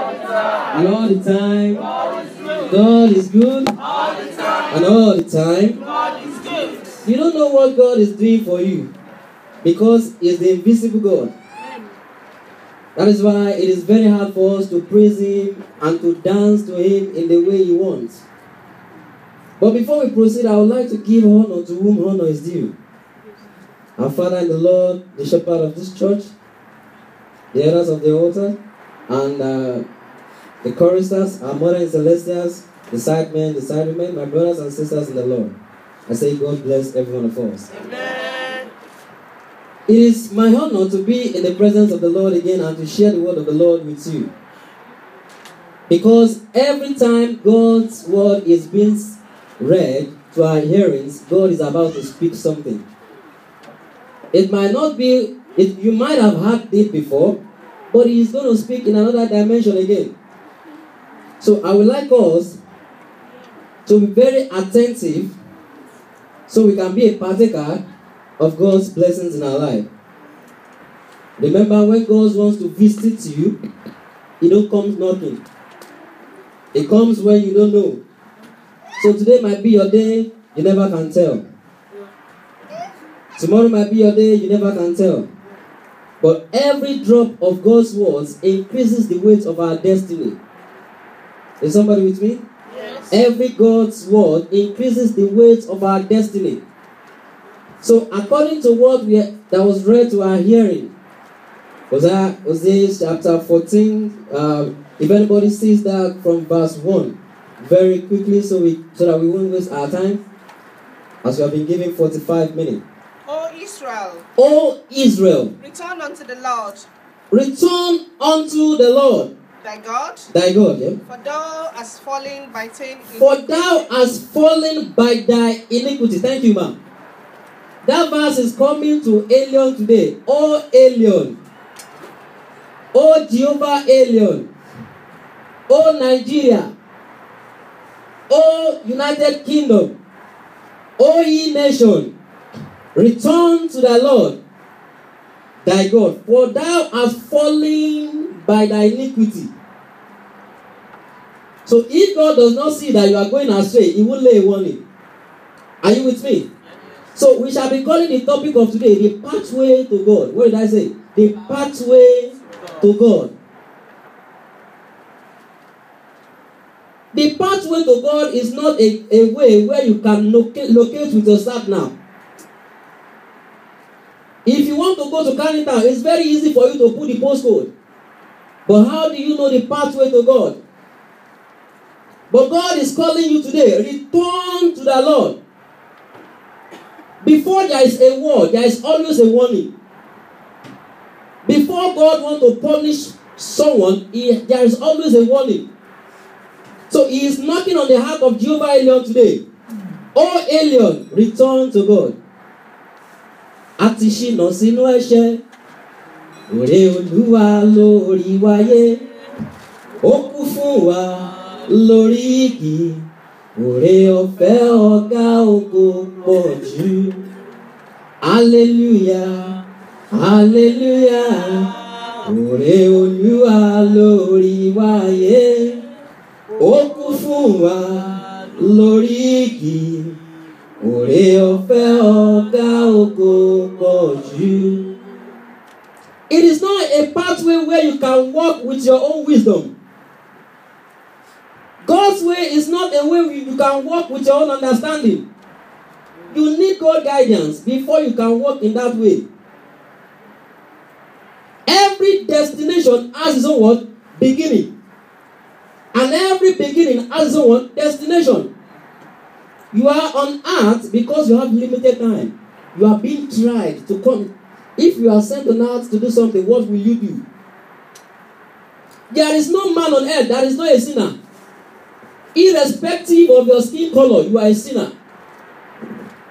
And all the time. God is good. And all the time. You don't know what God is doing for you because He's the invisible God. That is why it is very hard for us to praise Him and to dance to Him in the way He wants. But before we proceed, I would like to give honor to whom honor is due. Our Father in the Lord, the shepherd of this church, the elders of the altar, and the choristers, our mother and celestials, the sidemen, the sidewomen, my brothers and sisters in the Lord. I say God bless every one of us. Amen. It is my honor to be in the presence of the Lord again and to share the word of the Lord with you. Because every time God's word is being read to our hearings, God is about to speak something. It might not be, you might have heard it before, but He is going to speak in another dimension again. So I would like us to be very attentive so we can be a partaker of God's blessings in our life. Remember, when God wants to visit you, He don't come knocking. It comes when you don't know. So today might be your day, you never can tell. Tomorrow might be your day, you never can tell. But every drop of God's words increases the weight of our destiny. Is somebody with me? Yes. Every God's word increases the weight of our destiny. So according to what that was read to our hearing, Hosea chapter 14, if anybody sees that from verse 1, very quickly so that we won't waste our time, as we have been given 45 minutes. O Israel, return unto the Lord. Return unto the Lord. Thy God. Thy God, yeah. For thou hast fallen by thy iniquity. Thank you, ma'am. That verse is coming to Elion today. O Elion. O Jehovah Elion. O Nigeria. O United Kingdom. O ye nation. Return to the Lord, thy God, for thou hast fallen by thy iniquity. So if God does not see that you are going astray, He will lay a warning. Are you with me? So we shall be calling the topic of today, the pathway to God. What did I say? The pathway to God. The pathway to God is not a way where you can locate with your sat nav. If you want to go to Canada, it's very easy for you to put the postcode. But how do you know the pathway to God? But God is calling you today, return to the Lord. Before there is a word, there is always a warning. Before God wants to punish someone, there is always a warning. So He is knocking on the heart of Jehovah Elion today. O Elion, return to God. Àti ṣìnà sínú ẹ̀ṣẹ̀, òré Olúwa lórí wáyé, ó kú fún wa lórí igi, òré ọ̀fẹ́ ọ̀gá ògo pọ̀ jù. Hallelujah, hallelujah, òré Olúwa lórí wáyé, ó kú fún wa lórí igi. It is not a pathway where you can walk with your own wisdom. God's way is not a way you can walk with your own understanding. You need God's guidance before you can walk in that way. Every destination has its own what? Beginning. And every beginning has its own what? Destination. You are on earth because you have limited time. You are being tried to come. If you are sent on earth to do something, what will you do? There is no man on earth that is not a sinner. Irrespective of your skin color, you are a sinner.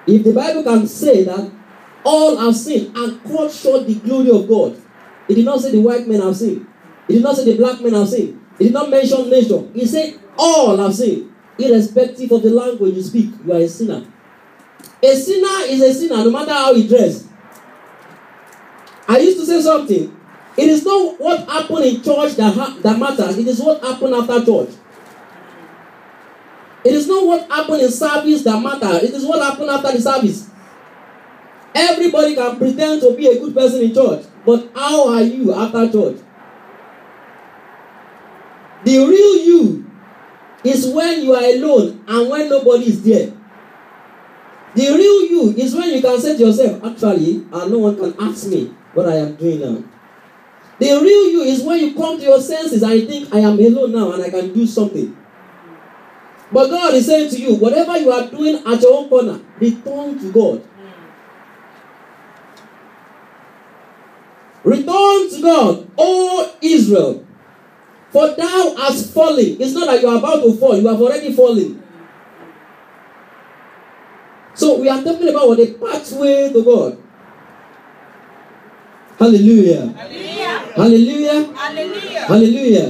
If the Bible can say that all have sinned and cut short the glory of God, it did not say the white men have sinned. It did not say the black men have sinned. It did not mention nation. It said all have sinned. Irrespective of the language you speak, you are a sinner. A sinner is a sinner no matter how he dressed. I used to say something. It is not what happened in church that matters. It is what happened after church. It is not what happened in service that matters. It is what happened after the service. Everybody can pretend to be a good person in church, but how are you after church? The real you is when you are alone and when nobody is there. The real you is when you can say to yourself, actually, no one can ask me what I am doing now. The real you is when you come to your senses and you think, I am alone now and I can do something. But God is saying to you, whatever you are doing at your own corner, return to God. Return to God, O Israel, for thou hast fallen. It's not that you are about to fall, you have already fallen. So we are talking about the pathway to God. Hallelujah. Hallelujah. Hallelujah. Hallelujah.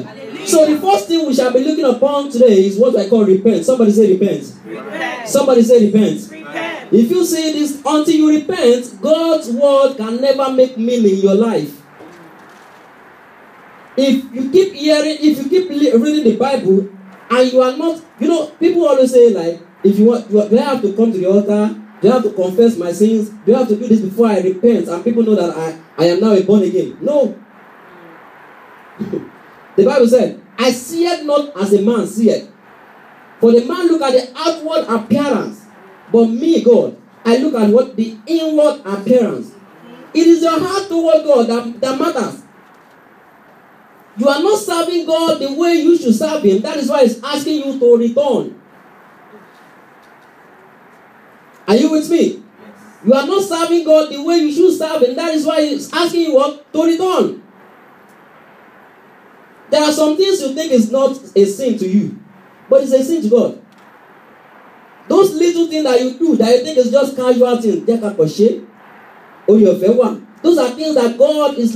Hallelujah. So the first thing we shall be looking upon today is what I call repent. Somebody say repent. Repent. Somebody say repent. Repent. If you say this, until you repent, God's word can never make meaning in your life. If you keep hearing, if you keep reading the Bible, and you are not, people always say like, if you want, do I have to come to the altar? Do I have to confess my sins? Do I have to do this before I repent? And people know that I am now a born again. No. The Bible said, I see it not as a man seeth. For the man look at the outward appearance. But me, God, I look at what the inward appearance. It is your heart toward God that matters. You are not serving God the way you should serve Him. That is why He's asking you to return. Are you with me? You are not serving God the way you should serve Him. That is why He's asking you what? To return. There are some things you think is not a sin to you, but it's a sin to God. Those little things that you do that you think is just casual things, those are things that God is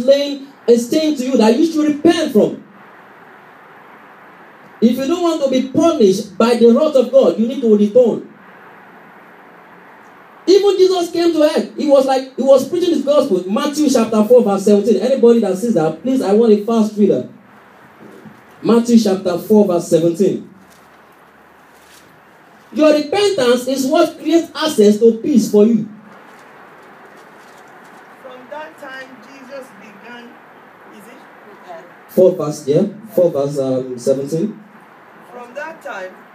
saying to you that you should repent from. If you don't want to be punished by the wrath of God, you need to return. Even Jesus came to earth. He was preaching His gospel. Matthew chapter 4 verse 17. Anybody that sees that, please, I want a fast reader. Matthew chapter 4 verse 17. Your repentance is what creates access to peace for you. From that time, Jesus began. Is it? 4 verse 17.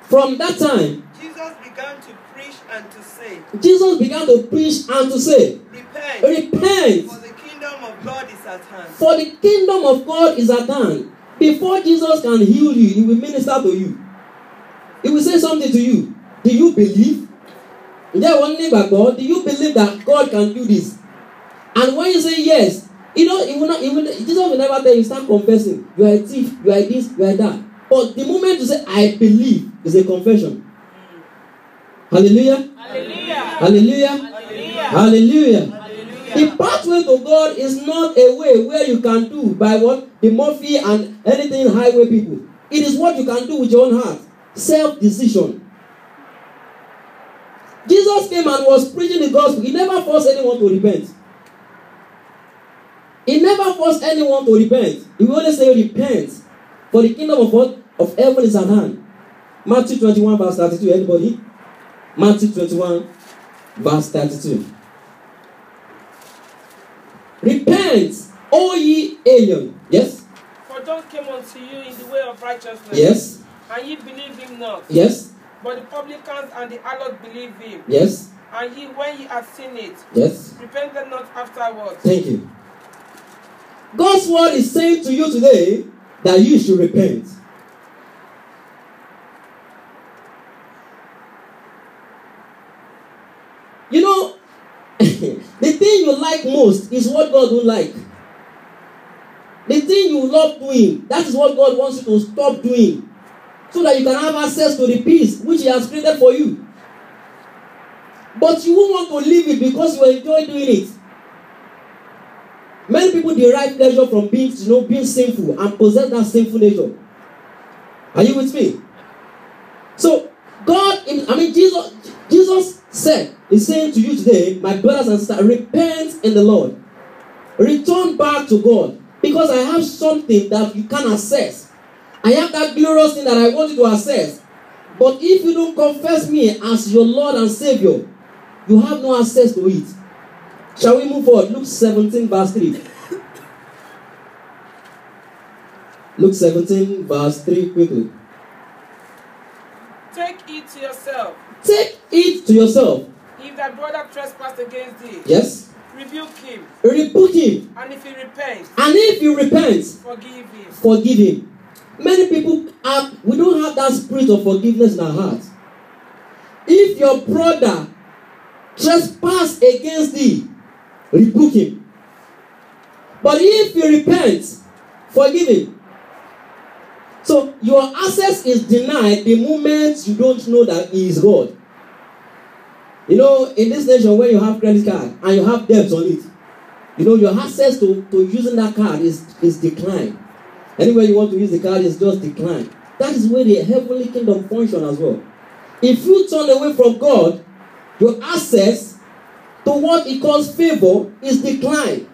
From that time, Jesus began to preach and to say. Jesus began to preach and to say, Repent. Repent. For the kingdom of God is at hand. For the kingdom of God is at hand. Before Jesus can heal you, He will minister to you. He will say something to you. Do you believe? Do you believe that God can do this? And when you say yes, Jesus will never tell you, start confessing. You are a thief, you are this, you are that. But the moment you say, I believe, is a confession. Hallelujah. Hallelujah. Hallelujah. Hallelujah. Hallelujah. The pathway to God is not a way where you can do by what? The Murphy and anything highway people. It is what you can do with your own heart. Self-decision. Jesus came and was preaching the gospel. He never forced anyone to repent. He never forced anyone to repent. He will only say repent. For the kingdom of what? Of heaven is at hand. Matthew 21 verse 32. Anybody? Matthew 21 verse 32. Repent, O ye alien. Yes? For John came unto you in the way of righteousness. Yes. And ye believe him not. Yes. But the publicans and the harlots believe him. Yes. And ye, when ye have seen it, yes, repented not afterwards. Thank you. God's word is saying to you today that you should repent. The thing you like most is what God don't like. The thing you love doing, that is what God wants you to stop doing, so that you can have access to the peace which He has created for you. But you won't want to leave it because you enjoy doing it. Many people derive pleasure from being sinful and possess that sinful nature. Are you with me? So Jesus said, He's saying to you today, my brothers and sisters, repent in the Lord. Return back to God. Because I have something that you can't access. I have that glorious thing that I want you to access. But if you don't confess me as your Lord and Savior, you have no access to it. Shall we move forward? Luke 17 verse 3. Luke 17 verse 3 quickly. Take it to yourself. Take it to yourself. If thy brother trespass against thee, Yes. rebuke him. Rebuke him. And if he repents, And if you repent, forgive him. forgive him. Many people we don't have that spirit of forgiveness in our heart. If your brother trespass against thee, rebuke him. But if you repent, forgive him. So your access is denied the moment you don't know that he is God. You know, in this nation where you have credit card and you have debts on it, you know, your access to using that card is declined. Anywhere you want to use the card is just declined. That is where the heavenly kingdom function as well. If you turn away from God, your access to what he calls favor is declined.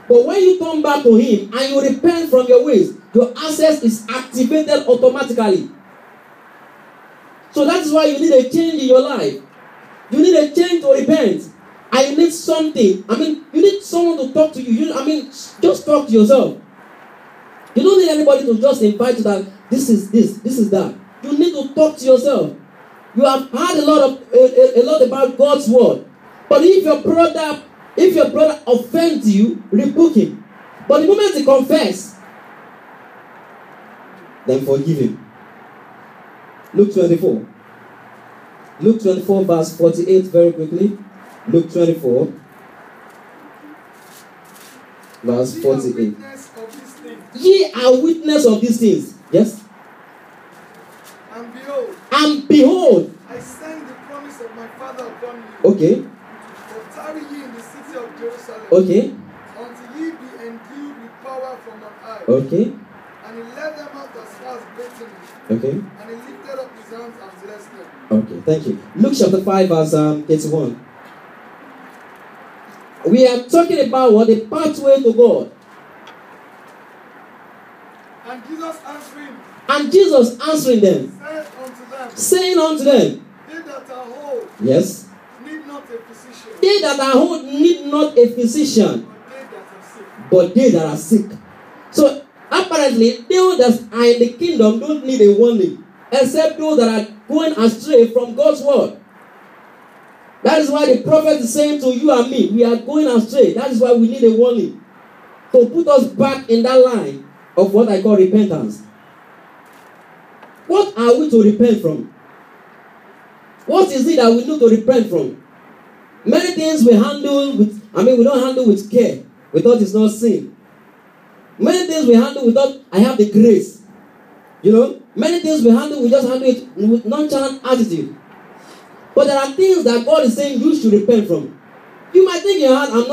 But when you turn back to him and you repent from your ways, your access is activated automatically. So that is why you need a change in your life. You need a change to repent. And you need something. You need someone to talk to you. Just talk to yourself. You don't need anybody to just invite you that this is this is that. You need to talk to yourself. You have heard a lot about God's word. But if your brother offends you, rebuke him. But the moment he confess, then forgive him. Luke 24. Luke 24 verse 48 very quickly. Luke 24 verse 48. Ye are witness of these things. Yes? And behold. I send the promise of my Father upon you. Okay. But tarry ye in the city of Jerusalem. Okay. Until ye be endued with power from on high. Okay. And he led them out as far as Bethany. Okay. And he lifted up his hands and blessed them. Okay, thank you. Luke chapter 5 verse 81. We are talking about what the pathway to God. And Jesus answering them, saying unto them, They that are whole yes, need not a physician. They that are whole need not a physician, But they that are sick. but they that are sick. So apparently, those that are in the kingdom don't need a warning, except those that are going astray from God's word. That is why the prophet is saying to you and me, we are going astray. That is why we need a warning to put us back in that line of what I call repentance. What are we to repent from? What is it that we need to repent from? Many things we handle with, we don't handle with care. We thought it's not sin. Many things we handle without, I have the grace. You know, many things we handle, we just handle it with nonchalant attitude. But there are things that God is saying you should repent from. You might think in your heart, I'm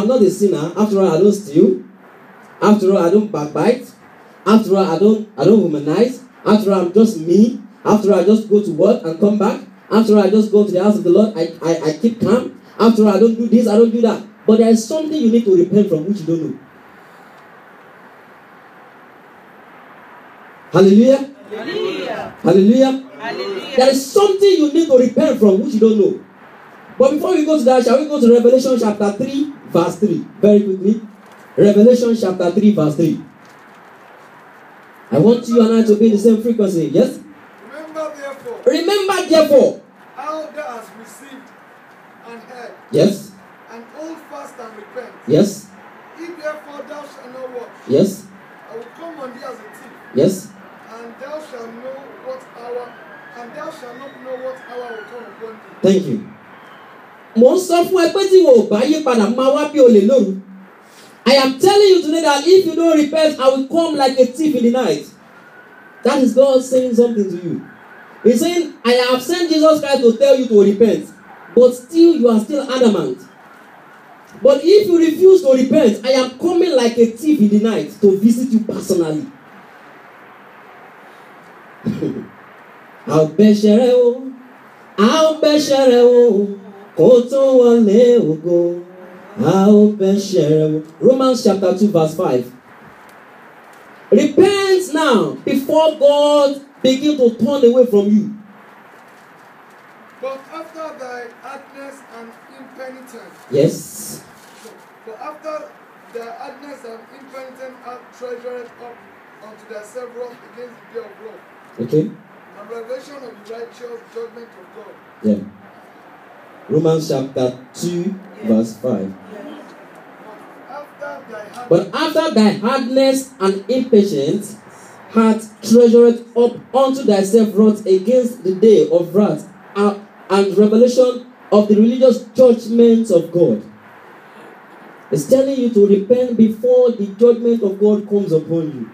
not a sinner. After all, I don't steal. After all, I don't backbite. After all, I don't womanize. After all, I'm just me. After all, I just go to work and come back. After all, I just go to the house of the Lord. I keep calm. After all, I don't do this, I don't do that. But there is something you need to repent from which you don't know. Hallelujah. Hallelujah. Hallelujah. Hallelujah. There is something you need to repent from which you don't know. But before we go to that, shall we go to Revelation chapter 3, verse 3? Very quickly. Revelation chapter 3, verse 3. I want you and I to be in the same frequency. Yes? Remember therefore. How thou hast received and heard. Yes. And hold fast and repent. Yes. If therefore thou shalt not watch. Yes. I will come on thee as a thief. Yes. And thou shalt know what hour, and thou shalt not know what hour will come upon thee. Thank you. Mo sọ fún ẹ pé tí wo bá yí padà máa wá bí olè lóru. I am telling you today that if you don't repent, I will come like a thief in the night. That is God saying something to you. He's saying, I have sent Jesus Christ to tell you to repent, but still you are still adamant. But if you refuse to repent, I am coming like a thief in the night to visit you personally. I'll bẹ̀ṣẹ̀rẹ̀ o, I'll bẹ̀ṣẹ̀rẹ̀ o, kó tó wọlé ògo. I'll bẹ̀ṣẹ̀rẹ̀ o. Romans chapter 2 verse 5. Repent now before God begin to turn away from you. But after thy hardness and impenitence, Yes. but after thy hardness and impenitence are treasured up unto thyself wrath against the day of wrath, Okay. and revelation of the righteous judgment of God. Yeah. Romans chapter 2, verse 5. After thy hardness, But after thy hardness and impatience hath treasured up unto thyself wrath against the day of wrath and revelation of the religious judgments of God. It's telling you to repent before the judgment of God comes upon you.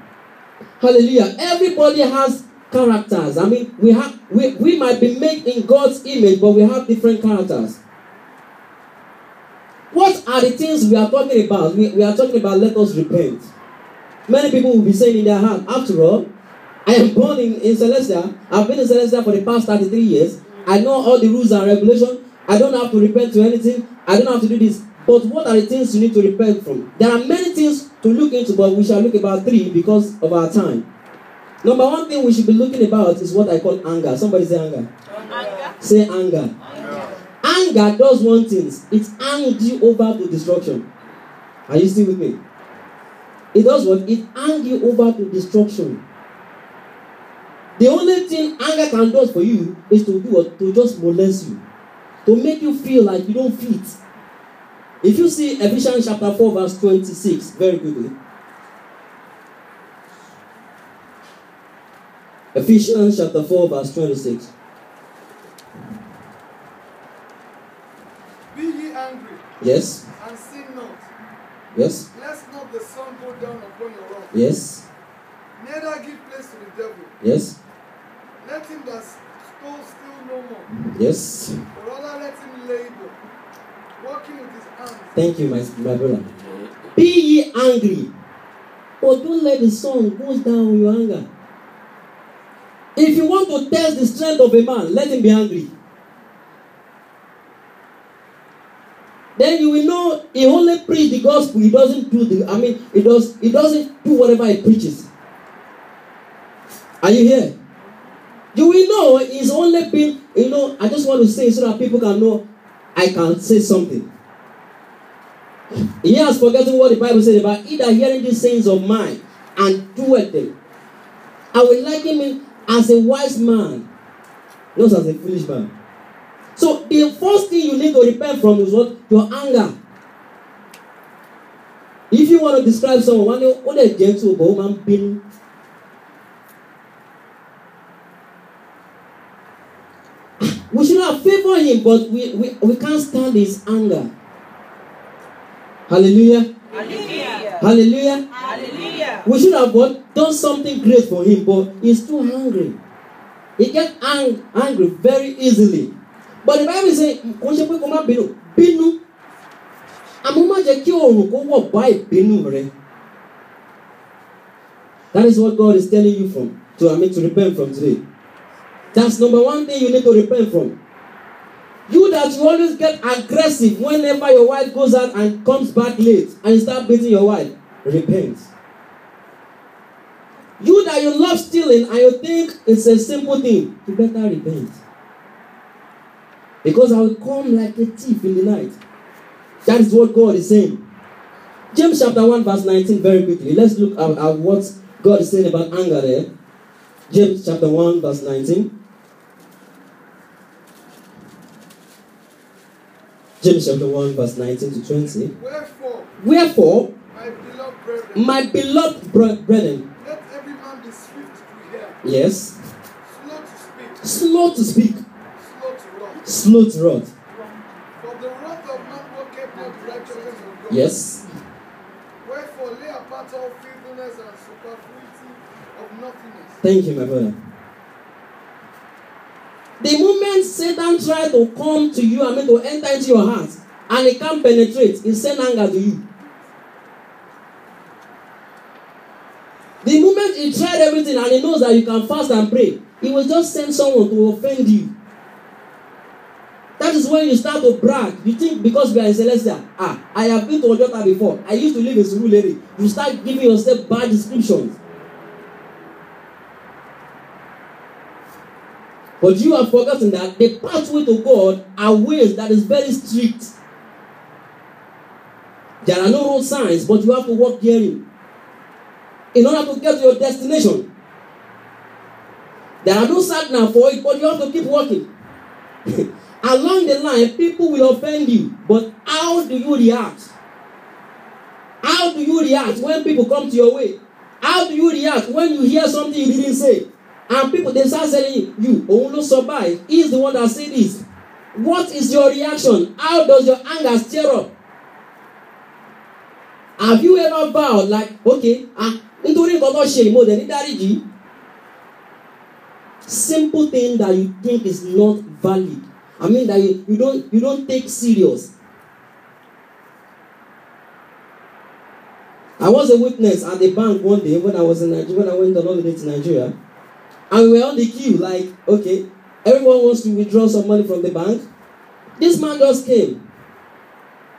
Hallelujah. Everybody has characters. I mean, we might be made in God's image, but we have different characters. What are the things we are talking about? We are talking about let us repent. Many people will be saying in their heart, after all, I am born in Celestia. I've been in Celestia for the past 33 years. I know all the rules and regulations. I don't have to repent to anything. I don't have to do this. But what are the things you need to repent from? There are many things to look into, but we shall look about 3 because of our time. Number 1 thing we should be looking about is what I call anger. Somebody say anger. Anger. Say anger. Anger does one thing. It angers you over to destruction. Are you still with me? It does what? It angers you over to destruction. The only thing anger can do for you is to do what? To just molest you. To make you feel like you don't fit. If you see Ephesians chapter 4 verse 26, very quickly. Ephesians chapter 4 verse 26. be ye angry, Yes. and sin not. Yes. Lest not the sun go down upon your wrath. Yes. Neither give place to the devil. Yes. Let him that stole steal no more, Yes. but rather let him labor, working with his hands. Thank you, my brother. Be ye angry, but don't let the sun go down on your anger. If you want to test the strength of a man, let him be angry. Then you will know he only preach the gospel. He doesn't do he doesn't do whatever he preaches. Are you here? You will know he's only been, I just want to say so that people can know I can say something. He has forgotten what the Bible said about either hearing these sayings of mine and doeth them. I will liken him as a wise man, not as a foolish man. So the first thing you need to repent from is what? Your anger. If you want to describe someone, one is gentle, but woman being. We should not favor him, but we can't stand his anger. Hallelujah. Hallelujah. Hallelujah. Hallelujah. We should have done something great for him, but he's too angry. He gets angry very easily. But the Bible says, binu. That is what God is telling you to repent from today. That's number 1 thing you need to repent from. You that you always get aggressive whenever your wife goes out and comes back late and you start beating your wife, repent. You that you love stealing and you think it's a simple thing, you better repent. Because I will come like a thief in the night. That is what God is saying. James chapter 1 verse 19 very quickly. Let's look at what God is saying about anger there. James chapter 1 verse 19. James chapter 1 verse 19 to 20. Wherefore, my beloved brethren, let every man be swift to hear. Yes. Slow to speak. Slow to wrath. For the wrath of man worketh not the righteousness of God. Yes. Wherefore lay apart all filthiness and superfluity of nothingness. Thank you, my brother. The moment Satan tries to come to you, to enter into your heart, and he can't penetrate, he sends anger to you. The moment he tried everything and he knows that you can fast and pray, he will just send someone to offend you. That is when you start to brag. You think because we are in Celestia, I have been to Ojota before. I used to live in Surulere. You start giving yourself bad descriptions. But you have forgotten that the pathway to God are ways that is very strict. There are no road signs, but you have to walk therein in order to get to your destination. There are no signal for it, but you have to keep walking. Along the line, people will offend you, but how do you react? How do you react when people come to your way? How do you react when you hear something you didn't say? And people, they start telling you, oh, no, survive. He is the one that said this. What is your reaction? How does your anger stir up? Have you ever vowed like, okay, nítorí nǹkan tó ṣe mo dẹ̀ ní dáríjì? Simple thing that you think is not valid. I mean that you don't take serious. I was a witness at the bank one day when I was in Nigeria, when I went on holiday to Nigeria. And we were on the queue, like, okay, everyone wants to withdraw some money from the bank. This man just came.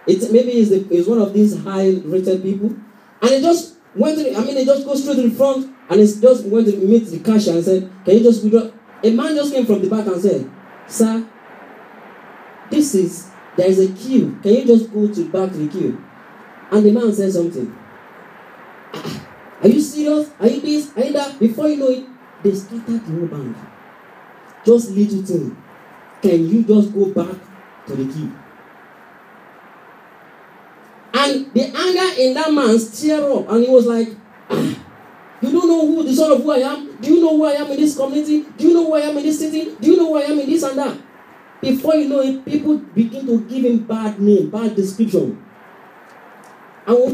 Maybe he's one of these high-rated people. And he just went to he just goes straight to the front and he just went to meet the cashier and said, can you just withdraw? A man just came from the back and said, sir, there is a queue. Can you just go to back to the queue? And the man said something. Are you serious? Are you this? Are you that? Before you know it, they scattered the whole bank. Just little thing. Can you just go back to the queue? And the anger in that man stirred up, and he was like, you don't know who the son of who I am? Do you know who I am in this community? Do you know who I am in this city? Do you know who I am in this and that? Before you know it, people begin to give him bad name, bad description. And you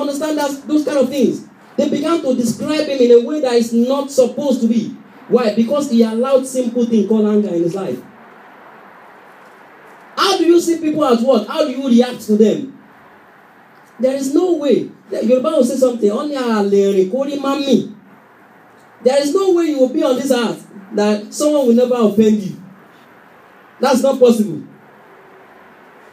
understand that those kind of things? They began to describe him in a way that is not supposed to be. Why? Because he allowed simple thing called anger in his life. How do you see people at work? How do you react to them? There is no way. Yoruba will say something. There is no way you will be on this earth that someone will never offend you. That's not possible.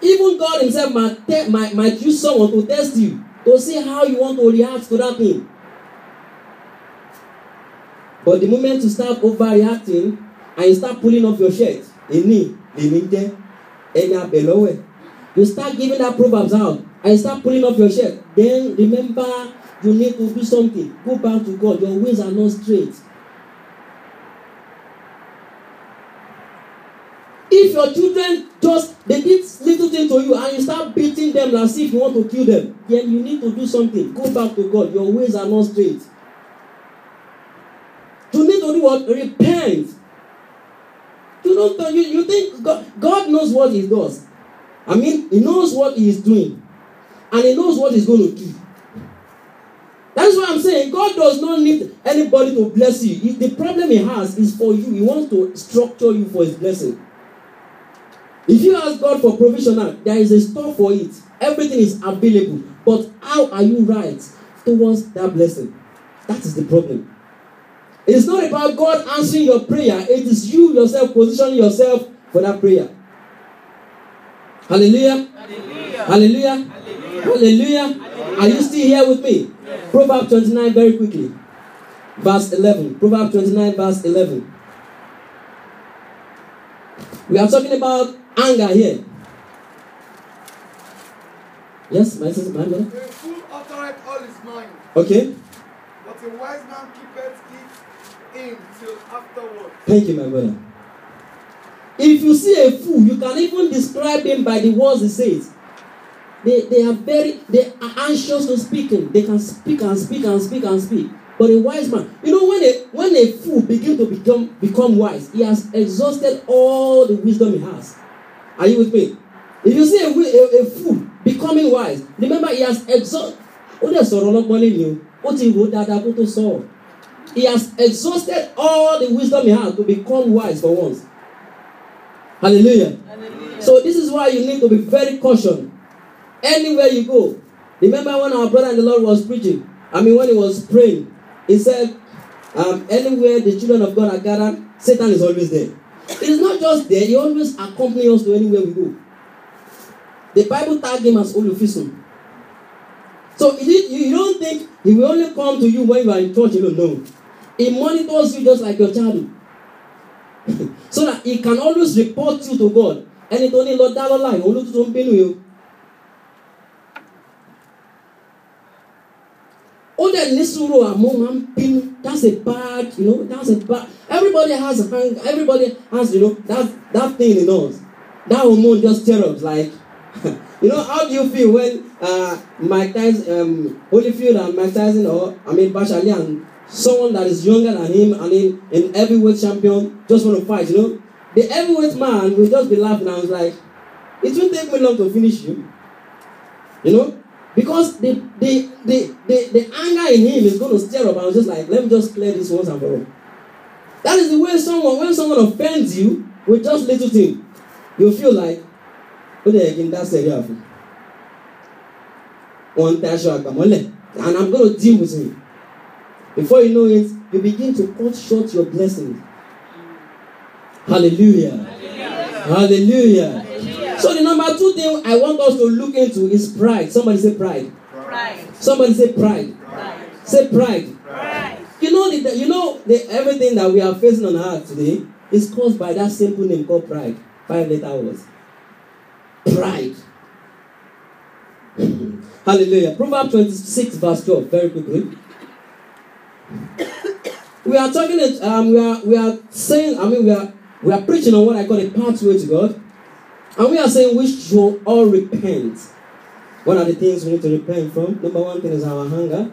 Even God himself might use someone to test you, to see how you want to react to that thing. But the moment you start overreacting and you start pulling off your shirt, you start giving that proverbs out and you start pulling off your shirt, then remember you need to do something. Go back to God. Your ways are not straight. If your children they did little thing to you and you start beating them as if you want to kill them, then you need to do something. Go back to God. Your ways are not straight. You need to do what? Repent. You think God knows what he does. I mean, he knows what he is doing. And he knows what he's going to do. That's why I'm saying God does not need anybody to bless you. The problem he has is for you. He wants to structure you for his blessing. If you ask God for provision now, there is a store for it. Everything is available. But how are you right towards that blessing? That is the problem. It's not about God answering your prayer. It is you yourself positioning yourself for that prayer. Hallelujah. Hallelujah. Hallelujah. Hallelujah. Hallelujah. Are you still here with me? Yes. Proverbs 29 very quickly. Verse 11. Proverbs 29 verse 11. We are talking about anger here. Yes, my sister, my brother. A fool uttereth all his mind. Okay. But a wise man keepeth it in till afterward. Thank you, my brother. If you see a fool, you can even describe him by the words he says. They are anxious to speaking. They can speak and speak and speak and speak. But a wise man, when a fool begins to become wise, he has exhausted all the wisdom he has. Are you with me? If you see a fool becoming wise, remember he has exhausted. He has exhausted all the wisdom he has to become wise for once. Hallelujah. Hallelujah. So this is why you need to be very cautious. Anywhere you go. Remember when our brother in the Lord was preaching? When he was praying, he said, anywhere the children of God are gathered, Satan is always there. It is not just there, he always accompanies us to anywhere we go. The Bible tagged him as Olufisum. So you don't think he will only come to you when you are in church, you don't know. He monitors you just like your child. So that he can always report you to God. And it only Lord that lie, only to don't pay you. Oh, that nisuro among pin. That's a bad, that's a bad. Everybody has a hang. Everybody has, that thing in us. That hormone just tear up. Like, how do you feel when Mike Tyson, Holyfield and Mike Tyson, or Bashali and someone that is younger than him and in heavyweight champion just want to fight? The heavyweight man will just be laughing. I was like, it won't take me long to finish you. Because the anger in him is going to stir up. I was just like, let me just clear this once and for all. That is the way when someone offends you with just little thing, you feel like, that's serious. And I'm going to deal with him. Before you know it, you begin to cut short your blessings. Hallelujah. Hallelujah. So the number 2 thing I want us to look into is pride. Somebody say pride. Pride. Somebody say pride. Pride. Say pride. Pride. Everything that we are facing on earth today is caused by that simple name called pride. 5-letter words. Pride. Hallelujah. Proverbs 26 verse 12. Very quickly. We are talking. We are saying. We are preaching on what I call a pathway to God. And we are saying we should all repent. What are the things we need to repent from? Number 1 thing is our hunger.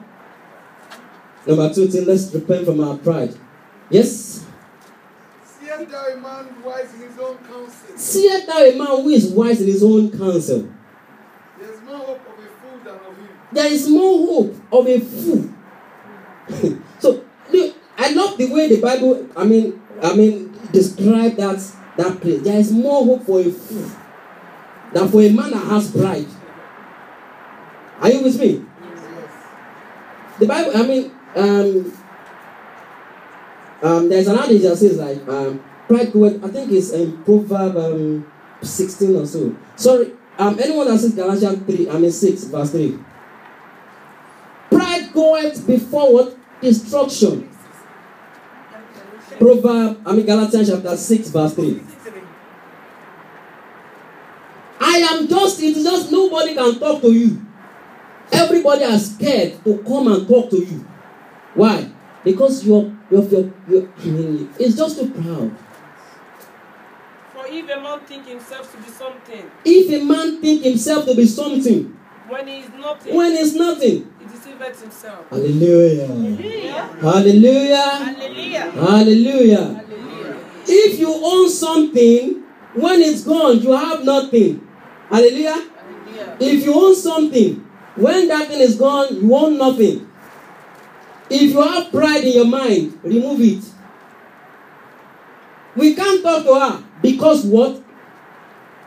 Number 2 thing, let's repent from our pride. Yes? Seest thou a man wise in his own counsel? Seest thou a man who is wise in his own counsel? There is more hope of a fool than of him. There is more hope of a fool. So, I love the way the Bible, describe that place. There is more hope for a fool than for a man that has pride. Are you with me? Yes. The Bible, there's an adage that says like, pride goeth, I think it's in Proverbs 16 or so. Sorry, anyone that says Galatians 6 verse 3. Pride goeth before what? Destruction. Galatians chapter 6 verse 3. It is just nobody can talk to you. Everybody is scared to come and talk to you. Why? Because it's just too proud. For if a man think himself to be something. If a man think himself to be something. When he is nothing. When he's nothing. He deceiveth himself. Hallelujah. Hallelujah. Hallelujah. Hallelujah. Hallelujah. Hallelujah. If you own something, when it's gone, you have nothing. Hallelujah. Hallelujah. If you own something, when that thing is gone, you own nothing. If you have pride in your mind, remove it. We can't talk to her because what?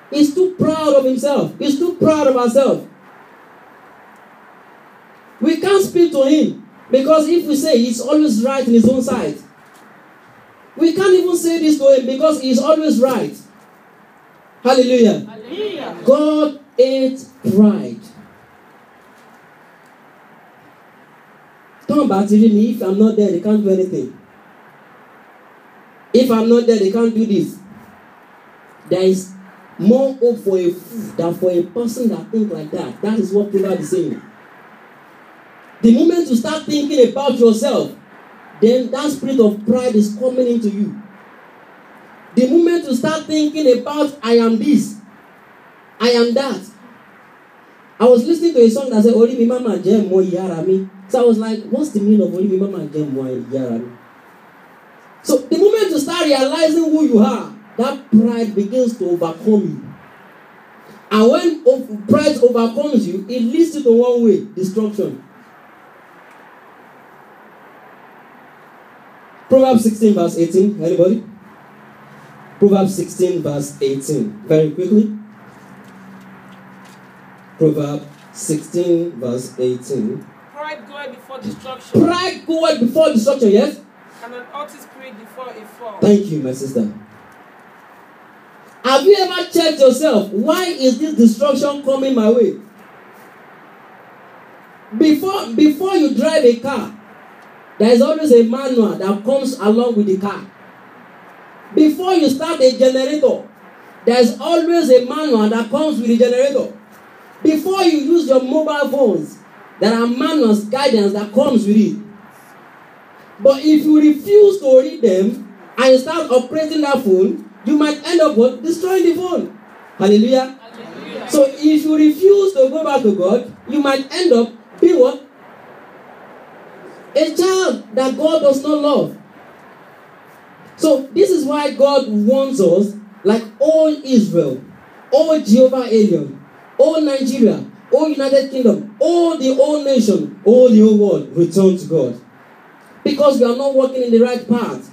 He's too proud of himself. He's too proud of herself. We can't speak to him because if we say he's always right in his own side, we can't even say this to him because he's always right. Hallelujah. Hallelujah. God hates pride. Come back to me. If I'm not there, they can't do anything. If I'm not there, they can't do this. There is more hope for a fool than for a person that thinks like that. That is what Proverbs is saying. The moment you start thinking about yourself, then that spirit of pride is coming into you. The moment you start thinking about, I am this, I am that. I was listening to a song that said, Ori mi mama jem mo yarami. So I was like, what's the meaning of Ori mi mama jem mo yarami? So the moment you start realizing who you are, that pride begins to overcome you. And when pride overcomes you, it leads you to one way, destruction. Proverbs 16 verse 18. Anybody? Proverbs 16 verse 18. Very quickly. Proverbs 16 verse 18. Pride goeth before destruction. Pride goeth before destruction, yes? And an haughty spirit before a fall. Thank you, my sister. Have you ever checked yourself? Why is this destruction coming my way? Before you drive a car, there is always a manual that comes along with the car. Before you start a generator, there's always a manual that comes with the generator. Before you use your mobile phones, there are manuals, guidance that comes with it. But if you refuse to read them and you start operating that phone, you might end up what? Destroying the phone. Hallelujah. Hallelujah. So if you refuse to go back to God, you might end up being what? A child that God does not love. So this is why God wants us, like all Israel, all Jehovah Alien, all Nigeria, all United Kingdom, all the whole nation, all the whole world, return to God. Because we are not walking in the right path.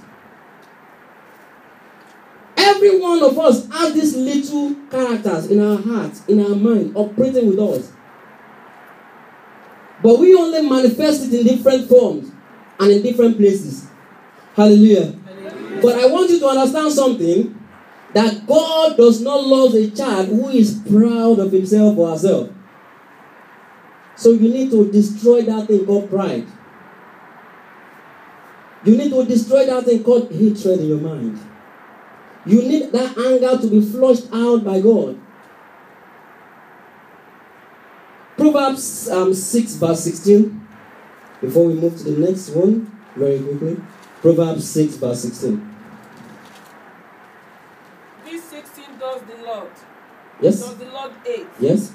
Every one of us has these little characters in our hearts, in our mind, operating with us. But we only manifest it in different forms and in different places. Hallelujah. Hallelujah. But I want you to understand something, that God does not love a child who is proud of himself or herself. So you need to destroy that thing called pride. You need to destroy that thing called hatred in your mind. You need that anger to be flushed out by God. Proverbs 6 verse 16. Before we move to the next one, very quickly. Proverbs 6 verse 16. This 16 does the Lord. Yes. Does the Lord hate? Yes.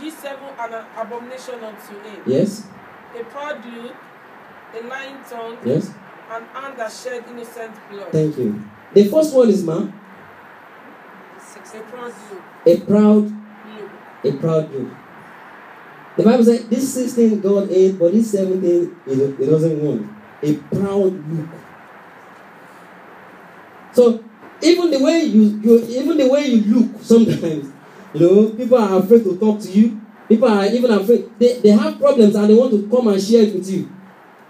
Ye seven an abomination unto him. Yes. A proud youth, a lying tongue, Yes. an hand that shed innocent blood. Thank you. The first one is man. A proud youth. A proud Look. A proud youth. The Bible says this 16 God hates, but this 17 it doesn't want. A proud look. So even the way you look sometimes, people are afraid to talk to you. People are even afraid. They have problems and they want to come and share it with you.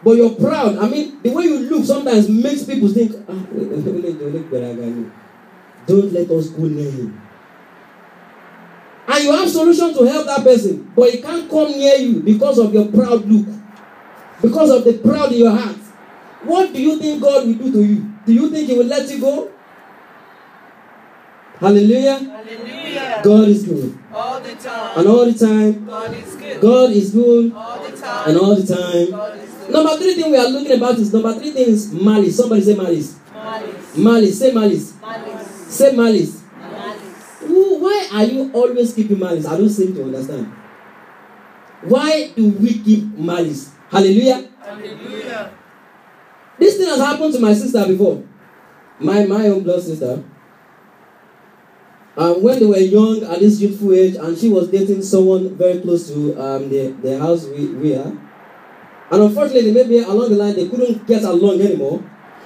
But you're proud. I mean, the way you look sometimes makes people think, don't let us go near him. And you have solution to help that person, but he can't come near you because of your proud look, because of the pride in your heart. What do you think God will do to you? Do you think he will let you go? Hallelujah. Hallelujah. God is good. All the time. And all the time. God is good. God is good. All the time. And all the time. God is good. Number 3 thing we are looking about is malice. Somebody say malice. Malice. Malice. Say malice. Malice. Say malice. Malice. Why are you always keeping malice? I don't seem to understand. Why do we keep malice? Hallelujah. Hallelujah. This thing has happened to my sister before. My own blood sister. When they were young at this youthful age, and she was dating someone very close to the house we are. And unfortunately, maybe along the line, they couldn't get along anymore.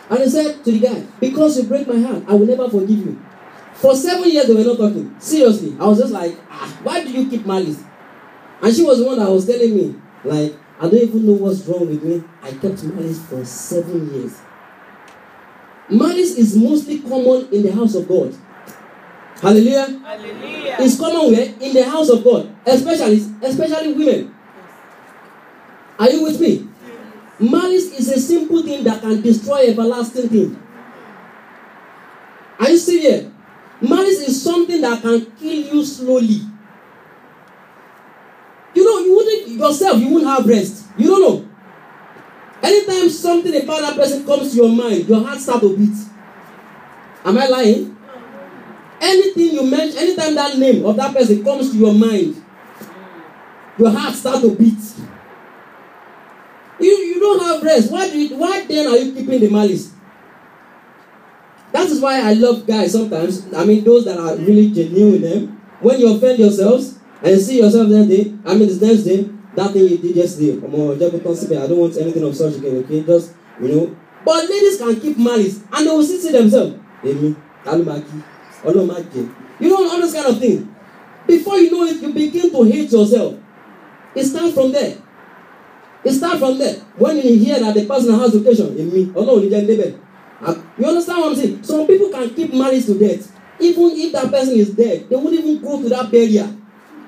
And he said to the guy, because you break my heart, I will never forgive you. For 7 years, they were not talking. Seriously. I was just like, why do you keep malice? And she was the one that was telling me, like, I don't even know what's wrong with me. I kept malice for 7 years. Malice is mostly common in the house of God. Hallelujah. Hallelujah. It's common where? In the house of God. Especially women. Are you with me? Malice is a simple thing that can destroy everlasting thing. Are you still here? Malice is something that can kill you slowly. You wouldn't have rest. You don't know. Anytime something about that person comes to your mind, your heart starts to beat. Am I lying? Anything you mention, anytime that name of that person comes to your mind, your heart starts to beat. You don't have rest. Why then are you keeping the malice? That is why I love guys sometimes. I mean, those that are really genuine with them. When you offend yourselves and you see yourself that day, the next day, that thing you did yesterday, I don't want anything of such again, okay? Just, But ladies can keep malice and they will see themselves. You know, all this kind of thing. Before you know it, you begin to hate yourself. It starts from there. When you hear that the person has occasion, you understand what I'm saying? Some people can keep malice to death. Even if that person is dead, they won't even go to that burial.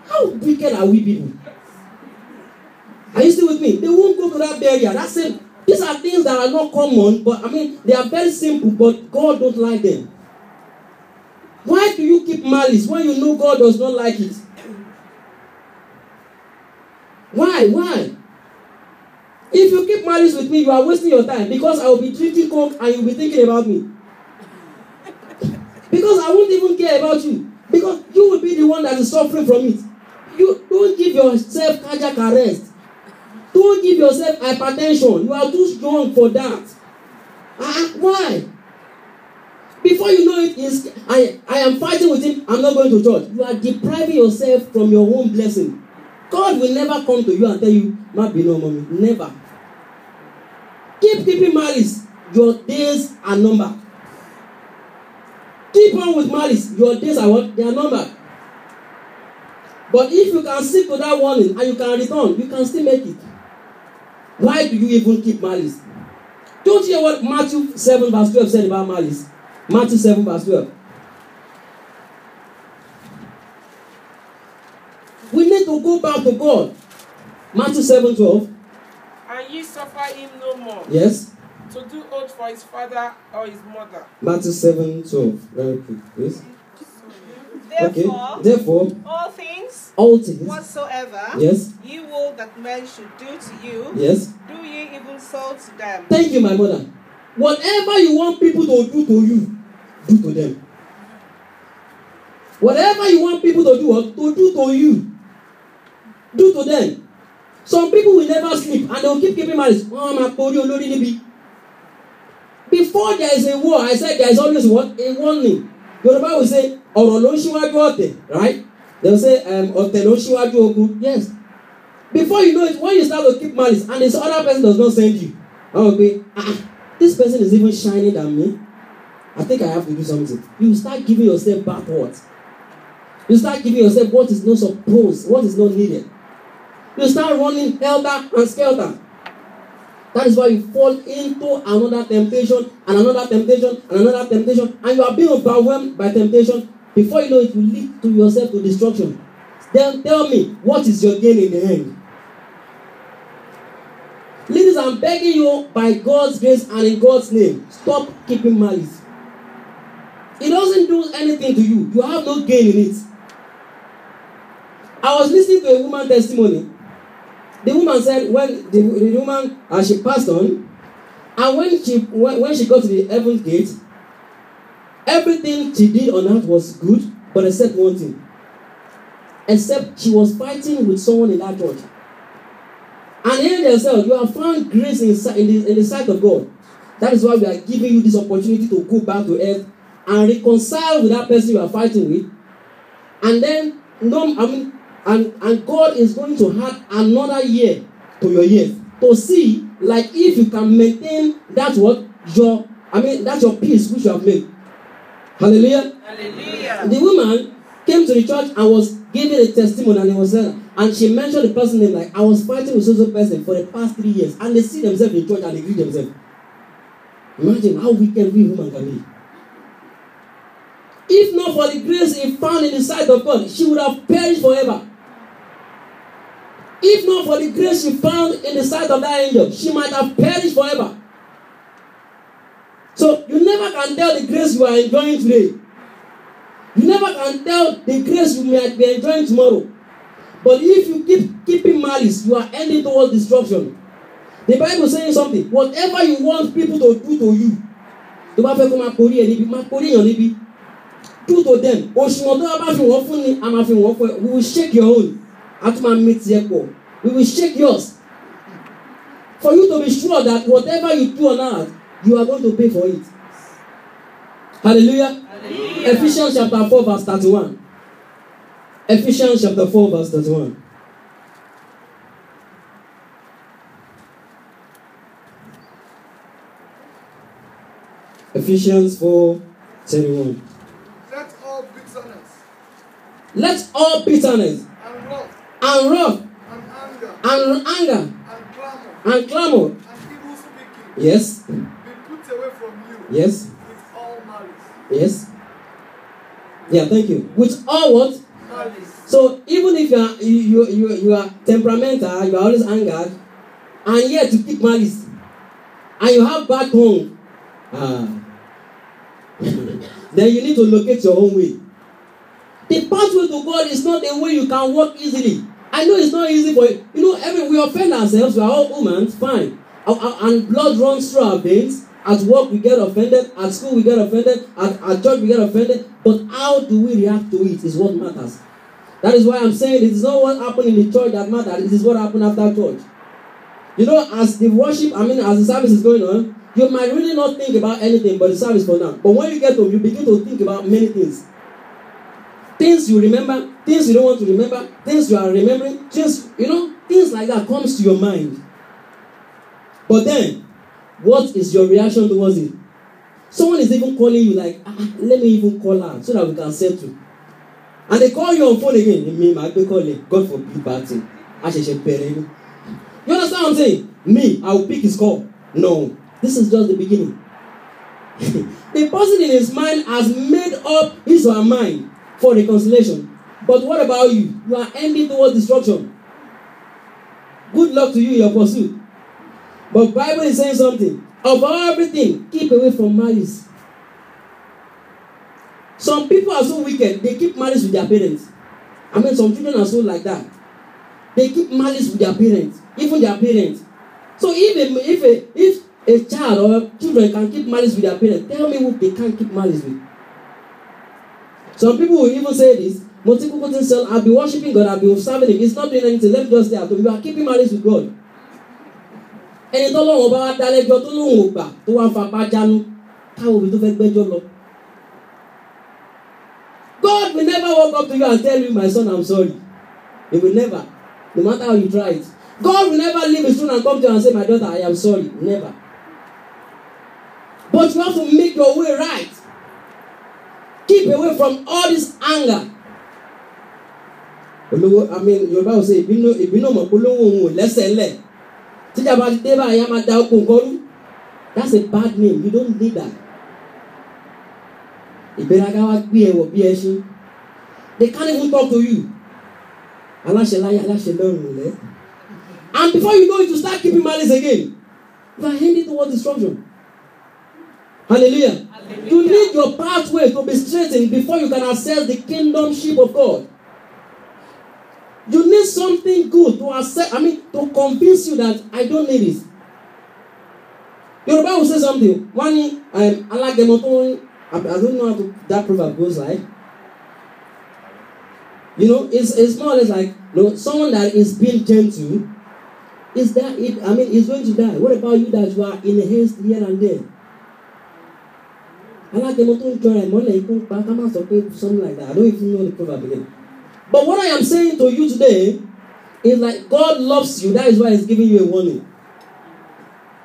How wicked are we people? Are you still with me? They won't go to that burial. That's it. These are things that are not common, but they are very simple, but God don't like them. Why do you keep malice when you know God does not like it? Why? If you keep malice with me, you are wasting your time because I will be drinking coke and you will be thinking about me. Because I won't even care about you. Because you will be the one that is suffering from it. You don't give yourself cardiac arrest. Don't give yourself hypertension. You are too strong for that. Why? Before you know it, I am fighting with him. I'm not going to church. You are depriving yourself from your own blessing. God will never come to you and tell you, "Ma be no mommy." Never. Keep keeping malice. Your days are numbered. Keep on with malice. Your days are what? They are numbered. But if you can stick to that warning and you can return, you can still make it. Why do you even keep malice? Don't you hear what Matthew 7 verse 12 said about malice? Matthew 7 verse 12. We need to go back to God. Matthew 7:12. And ye suffer him no more. Yes. To do oath for his father or his mother. Matthew 7:12. Very quick, please. Therefore, all things whatsoever yes. ye will that men should do to you, Yes. do ye even so to them. Thank you, my mother. Whatever you want people to do to you, do to them. Whatever you want people to do to you, do to them. Some people will never sleep and they will keep keeping malice. Before there is a war, I said there is always what? A warning. Yoruba will say, "Ọ̀rọ̀ ló ń ṣíwájú ọ̀tẹ̀," right? They will say, "Ọ̀tẹ̀ ló ń ṣíwájú ogun." Yes. Before you know it, when you start to keep malice and this other person does not send you, I will be, this person is even shining than me. I think I have to do something. You start giving yourself backwards. You start giving yourself what is not supposed, what is not needed. You start running helter and skelter. That is why you fall into another temptation and another temptation and another temptation, and you are being overwhelmed by temptation. Before you know it, will lead to yourself to destruction. Then tell me, what is your gain in the end? Ladies, I'm begging you by God's grace and in God's name, stop keeping malice. It doesn't do anything to you. You have no gain in it. I was listening to a woman's testimony. The woman said when the woman she passed on, and when she got to the heaven gate, everything she did on earth was good, but except one thing. Except she was fighting with someone in that church. And angel said, "You have found grace in the sight of God. That is why we are giving you this opportunity to go back to earth and reconcile with that person you are fighting with. And then, and God is going to add another year to your years to see, like, if you can maintain that that's your peace which you have made." Hallelujah. Hallelujah. The woman came to the church and was giving a testimony, and she mentioned the person's name, like, "I was fighting with such a person for the past 3 years," and they see themselves in church and they greet themselves. Imagine how wicked we woman can be. If not for the grace he found in the sight of God, she would have perished forever. If not for the grace she found in the sight of that angel, she might have perished forever. So you never can tell the grace you are enjoying today. You never can tell the grace you might be enjoying tomorrow. But if you keep keeping malice, you are ending towards destruction. The Bible is saying something. Whatever you want people to do to you, do to them. We will shake your own. We will shake yours. For you to be sure that whatever you do on earth, you are going to pay for it. Hallelujah. Hallelujah. Ephesians chapter 4 verse 31. Ephesians chapter 4 verse 31. Ephesians 4:31. Let all bitterness and wrath and anger and clamor yes be put away from you. Yes. With all malice. Yes. Yeah, thank you. With all what? Malice. So even if you are temperamental, you are always angered, and yet you keep malice, and you have bad tongue, then you need to locate your own way. The pathway to God is not a way you can walk easily. I know it's not easy for you. You know, we offend ourselves. We are all humans, fine. And blood runs through our veins. At work, we get offended. At school, we get offended. At church, we get offended. But how do we react to it is what matters. That is why I'm saying it is not what happened in the church that matters. It is what happened after church. You know, as the worship, as the service is going on, you might really not think about anything but the service for now. But when you get home, you begin to think about many things. Things you remember, things you don't want to remember, things you are remembering, things like that comes to your mind. But then, what is your reaction towards it? Someone is even calling you like, let me even call her so that we can settle. And they call you on phone again. Me, my calling. God forbid bad thing. You understand what I'm saying? Me, I will pick his call. No, this is just the beginning. The person in his mind has made up his or her mind for reconciliation. But what about you? You are ending towards destruction. Good luck to you in your pursuit. But Bible is saying something. Of everything, keep away from malice. Some people are so wicked, they keep malice with their parents. Some children are so like that. They keep malice with their parents, even their parents. So if a child or children can keep malice with their parents, tell me who they can't keep malice with. Some people will even say this. Most people say, I'll be worshiping God, I'll be serving Him. It's not doing anything. Let me just stay at home. You are keeping malice with God. Ẹni tó lọ́wọ́ bá wá dálẹ́jọ́ tó lóhùn ògbà tó wá ń fapá jánu káwọn òbí tó fẹ́ gbẹ́jọ́ lọ. God will never walk up to you and tell you, my son, I'm sorry. He will never. No matter how you try it. God will never leave his throne and come to you and say, my daughter, I am sorry. Never. But you have to make your way right. Keep away from all this anger. Your Bible says, if you know my polówó lẹ́sẹ̀ lẹ̀. That's a bad name. You don't need that. They can't even talk to you. And before you know it, you start keeping malice again. You are heading towards destruction. Hallelujah. Hallelujah. You need your pathway to be straightened before you can access the kingdomship of God. You need something good to accept, to convince you that I don't need it. Your Bible will say something. One, I like them. I don't know how that proverb goes like. It's more or less like, someone that is being gentle is going to die. What about you that you are in haste here and there? I like them. Something like that. I don't even know the proverb again. But what I am saying to you today is like God loves you. That is why He's giving you a warning.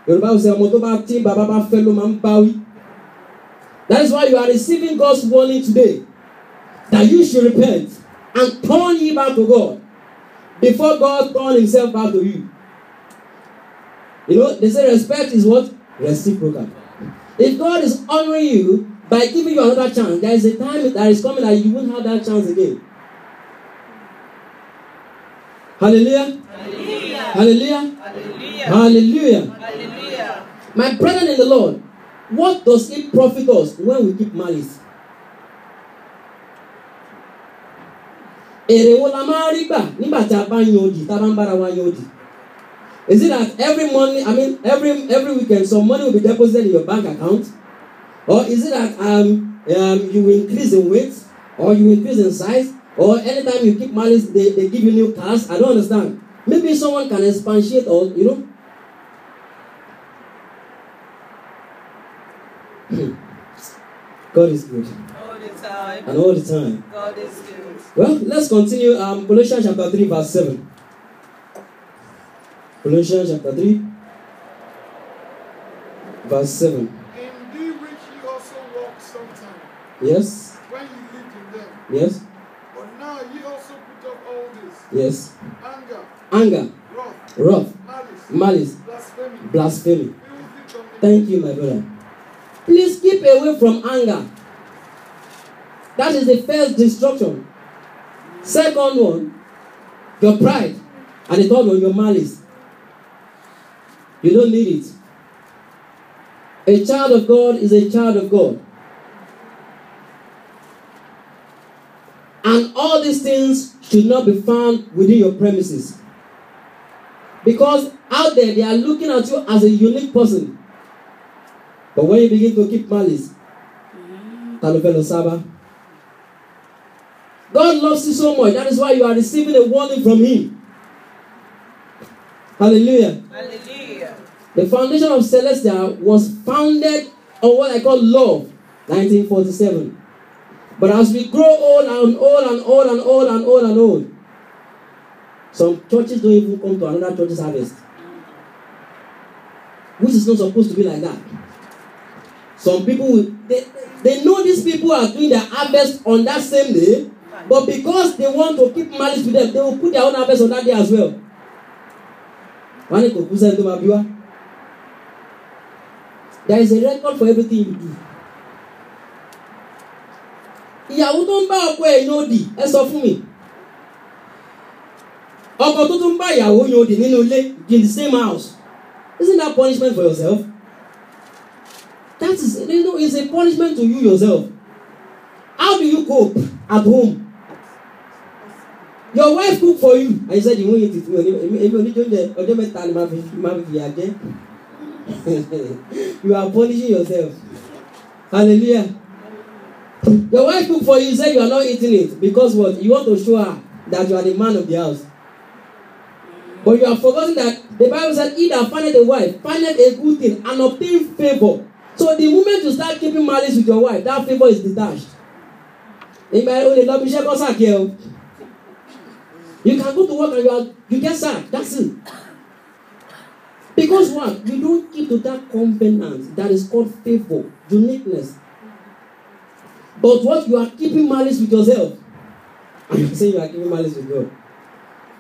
Your Bible says, that is why you are receiving God's warning today. That you should repent and turn ye back to God before God turns Himself back to you. They say respect is what? Reciprocal. If God is honoring you by giving you another chance, there is a time that is coming that you won't have that chance again. Hallelujah. Hallelujah. Hallelujah. Hallelujah. Hallelujah. Hallelujah. My brethren in the Lord, what does it profit us when we keep malice? Is it that every money, every weekend, some money will be deposited in your bank account? Or is it that you will increase in weight? Or you will increase in size? Or anytime you keep malice, they give you new cars? I don't understand. Maybe someone can expatiate or, God is good. All the time. And all the time. God is good. Well, let's continue. Colossians chapter 3, verse 7. Colossians chapter 3, verse 7. In thee which ye also walked sometime. Yes. When ye lived in them. Yes. But now ye also put up all this. Yes. Anger. Wrath. Malice. Blasphemy. Thank you, my brother. Please keep away from anger. That is the first destruction. Second one, your pride. And the third one, your malice. You don't need it. A child of God is a child of God. And all these things should not be found within your premises. Because out there, they are looking at you as a unique person. But when you begin to keep malice, God loves you so much. That is why you are receiving a warning from Him. Hallelujah. Hallelujah. The foundation of Celestia was founded on what I call love, 1947. But as we grow old and old and old and old and old and old, some churches don't even come to another church's harvest. Which is not supposed to be like that. Some people, they know these people are doing their harvest on that same day, but because they want to keep malice with them, they will put their own harvest on that day as well. There is a record for everything you do. Ìyàwó tó ń bá ọkọ ẹ̀ yóò dì ẹ sọ fún mi. Ọkọ tó tún bá ìyàwó yóò dì nínú ilé in the same house. Isn't that punishment for yourself? That is, it's a punishment to you yourself. How do you cope at home? Your wife cook for you. And you said you won't eat it. You are punishing yourself. Hallelujah. Your wife cook for you. You said you are not eating it. Because what? You want to show her that you are the man of the house. But you are forgetting that the Bible said, he that findeth a wife, findeth a good thing, and obtain favor. So the moment you start keeping malice with your wife, that favor is detached. You can go to work and you get sacked. That's it. Because what? You don't keep to that covenant that is called favor, uniqueness. But what? You are keeping malice with yourself. And you say you are keeping malice with God.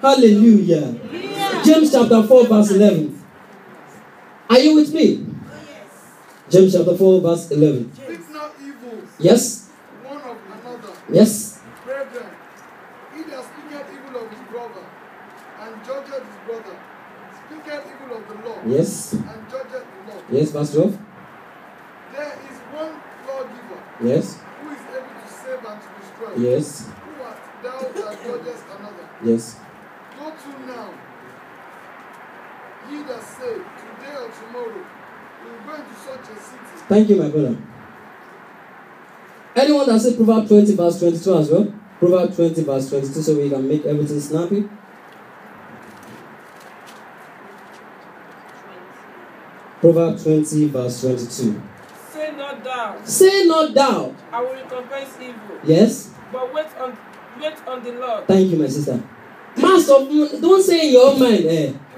Hallelujah. Yeah. James chapter 4 verse 11. Are you with me? Oh, yes. James chapter 4 verse 11. Speak not evils Yes. one of another. Yes. Brethren, he that speaketh evil of his brother and judgeth his brother, speaketh evil of the law Yes. and judgeth the law. Yes, verse 12. There is one lawgiver Yes. who is able to save and to destroy. Yes. Who art thou that judgest another? Yes. Go to now, ye that say, today or tomorrow, we will go into such a city. Thank you, my brother. Anyone that said Proverbs 20 verse 22 as well? Proverbs 20 verse 22 so we can make everything snappy. Proverbs 20 verse 22. Say not thou, Say not thou. I will recompense evil. Yes. But wait on the Lord. Thank you, my sister. Master, don't say in your own mind.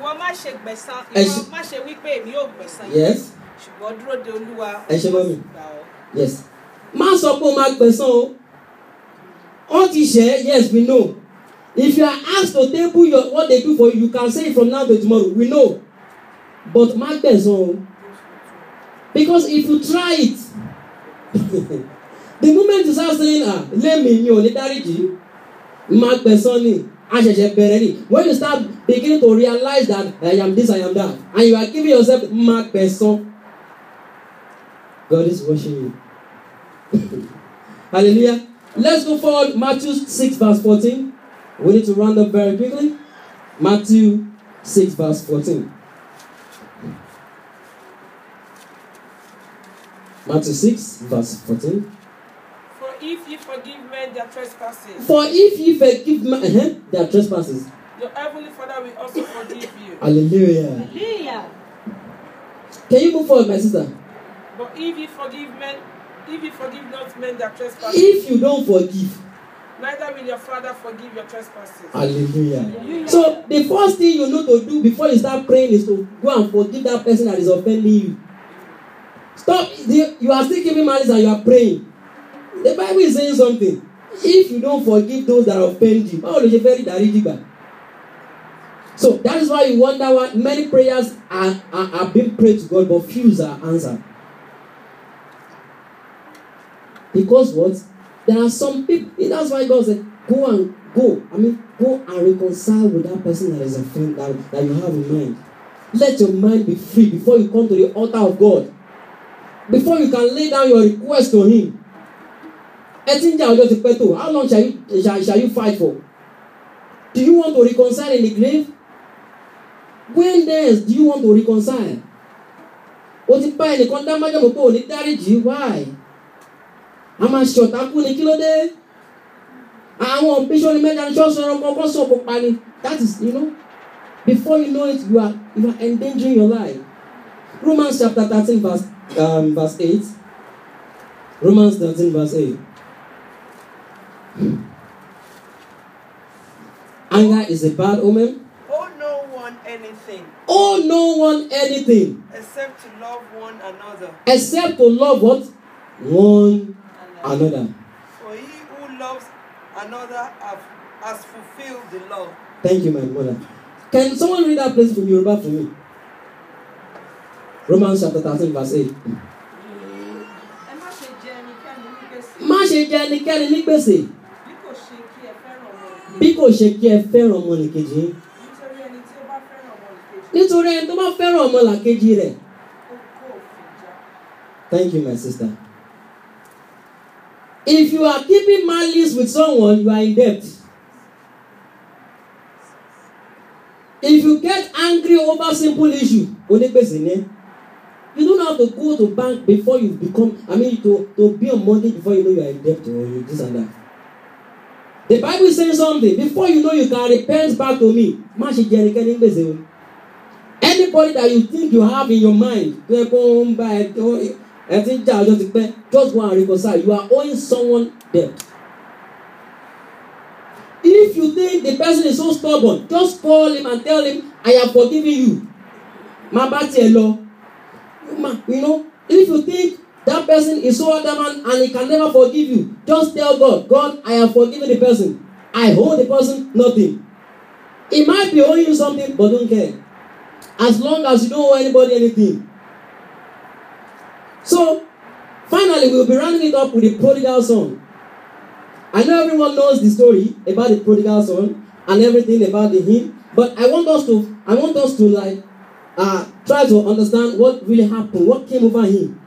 Ìwọ má ṣe gbẹ̀san, Ẹ ìwọ má ṣe wípé èmi yóò gbẹ̀san. Yes. Ṣùgbọ́n dúró de Olúwa. Ẹ ṣe mọ́ mi. Gbà ọ́. Yes. Má sọ pé o máa gbẹ̀san o. All ti ṣe, yes, we know. If you are asked to table what they do for you, you can say it from now to tomorrow. We know. But má gbẹ̀san o. Because if you try it, the moment you start saying, let me mi ò ní dáríjì, má gbẹ̀san ni. When you start beginning to realize that I am this, I am that, and you are giving yourself mark person, God is watching you. Hallelujah. Let's go forward. Matthew 6 verse 14. We need to round up very quickly. Matthew 6 verse 14. Matthew 6 verse 14. For if ye forgive men their trespasses, For if ye forgive men their trespasses, your heavenly Father will also forgive you. hallelujah. Hallelujah. Can you move forward, my sister? But if ye forgive not men their trespasses, If you don't forgive, neither will your Father forgive your trespasses. hallelujah. So the first thing you need to do before you start praying is to go and forgive that person that is offending you. Stop. You are still keeping malice and you are praying. The Bible is saying something. If you don't forgive those that offend you, how will you very daríjì? So that is why you wonder why many prayers are being prayed to God, but few are answered. Because what? There are some people. That's why God said, go and reconcile with that person that is offended that you have in mind. Let your mind be free before you come to the altar of God. Before you can lay down your request to Him. Ẹ ti ń jà ọjọ́ ti pẹ́ tó. How long shall you fight for? Do you want to reconcile in the grave? When next do you want to reconcile? O ti bá ẹnìkan dá májàmú pé ò ní dáríjì. Why? A máa ṣọ̀tá kú ni kí ló dé? Àwọn bíṣọ́ ni mẹ́ta ní ṣọ́ọ̀ṣì ọ̀rọ̀ kọ̀ọ̀kan sọ̀kò pa ni. That is, before you know it, you are endangering your life. Romans chapter 13 verse 8. Romans 13 verse 8. Anger is a bad omen. Owe no one anything Owe no one anything except to love one another. except to love what? One another. For he who loves another has fulfilled the law. Thank you, my mother. Can someone read that place from Yoruba for me? Romans chapter 13 verse 8. Má ṣe jẹ ẹnikẹ́ni ní gbèsè. Bí kò ṣe kí ẹ fẹ́ràn ọmọnìkejì yín. Nítorí ẹni tó bá fẹ́ràn ọmọlàkejì rẹ̀. Thank you, my sister. If you are keeping malice with someone, you are in debt. If you get angry over simple issue, onígbèsè ni. You don't have to go to bank before you become, to be on Monday before you know you are in debt or you this and that. The Bible is saying something. Before you know you can repent back to me. Má ṣe jẹ ẹnikẹ́ni ní gbèsè o. Anybody that you think you have in your mind, just go and reconcile. You are owing someone debt. If you think the person is so stubborn, just call him and tell him, I have forgiven you. Má bá tiẹ̀ lọ. If you think that person is so adamant and he can never forgive you, just tell God, God, I have forgiven the person. I owe the person nothing. He might be owing you something, but don't care. As long as you don't owe anybody anything. So, finally, we'll be rounding it up with the prodigal son. I know everyone knows the story about the prodigal son and everything about the hymn, but I want us to try to understand what really happened, what came over him.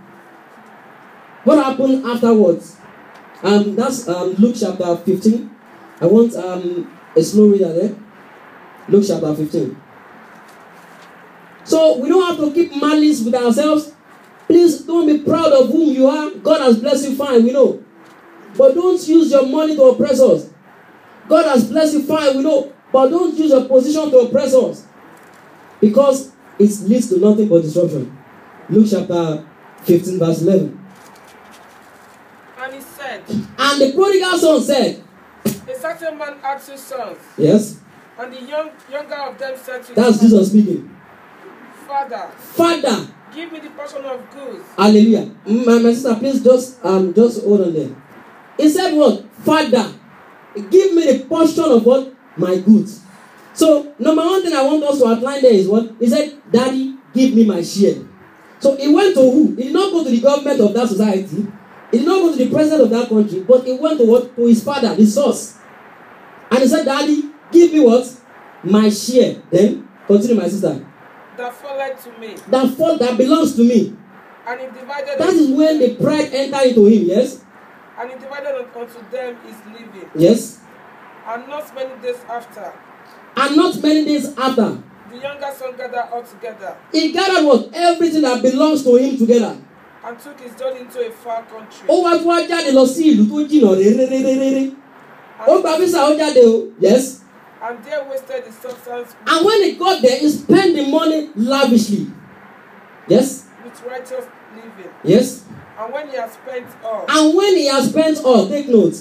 What happened afterwards? That's Luke chapter 15. I want a slow reader there. Luke chapter 15. So we don't have to keep malice with ourselves. Please don't be proud of whom you are. God has blessed you fine, we know. But don't use your money to oppress us. God has blessed you fine, we know. But don't use your position to oppress us. Because it leads to nothing but destruction. Luke chapter 15 verse 11. And he said, And the prodigal son said, a certain man had 2 sons. Yes. And the younger of them said to That's him, Jesus speaking. Father, give me the portion of goods. Hallelujah. My sister, please just hold on there. He said what? Father, give me the portion of what? My goods. So, number one thing I want us to outline there is what? He said, Daddy, give me my share. So, he went to who? He did not go to the government of that society. He did not go to the president of that country. But he went to what? To his father, the source. And he said, Daddy, give me what? My share. Then, continue, my sister. That falleth to me. That belongs to me. And he divided. That is when the pride entered into him, yes? And he divided unto them his living. Yes. And not many days after. The younger son gathered all together. He gathered what? Everything that belongs to him together. And took his journey into a far country. Ó wá tún wá jáde lọ sí ìlú tó jìnnà réréréréré. Ó gba visa ó jáde o. Yes. And there wasted his substance. And when he got there, he spent the money lavishly. Yes. With righteous living. Yes. And when he had spent all, take note.